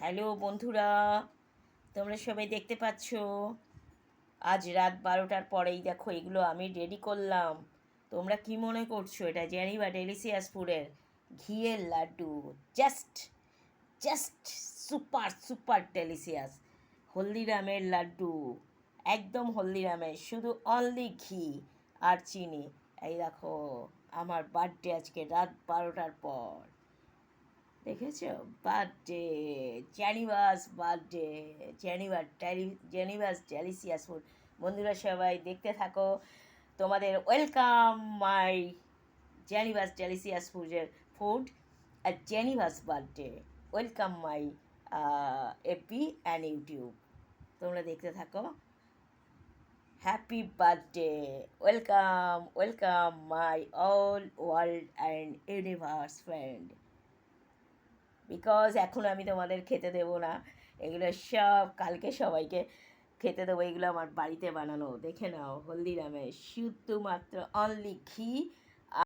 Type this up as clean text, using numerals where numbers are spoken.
Hello বন্ধুরা, তোমরা সবাই দেখতে পাচ্ছ আজ রাত 12টার পরেই দেখো এগুলো আমি রেডি করলাম। তোমরা কি মনে করছো এটা জেনিভা ডেলিসিয়াস ফুডের ঘিয়ের laddu? Just just super super delicious হলদিরামের লাড্ডু, একদম হলদিরামের, শুধু অনলি ঘি আর চিনি। এই দেখো, আমার বার্থডে আজকে রাত 12টার পর, দেখেছো? Birthday, Geneva's birthday, Geneva's delicious food. বন্ধুরা সবাই দেখতে থাকো, তোমাদের welcome my Geneva's delicious food আর Geneva's birthday. Welcome my FB and YouTube, তোমরা দেখতে থাকো। Happy birthday, welcome welcome my all world and universe friend. Because এখন আমি তোমাদের খেতে দেবো না, এগুলো সব কালকে সবাইকে খেতে দেবো। এগুলো আমার বাড়িতে বানানো, দেখে নাও, হলদিরামে শুধুমাত্র অনলি ঘি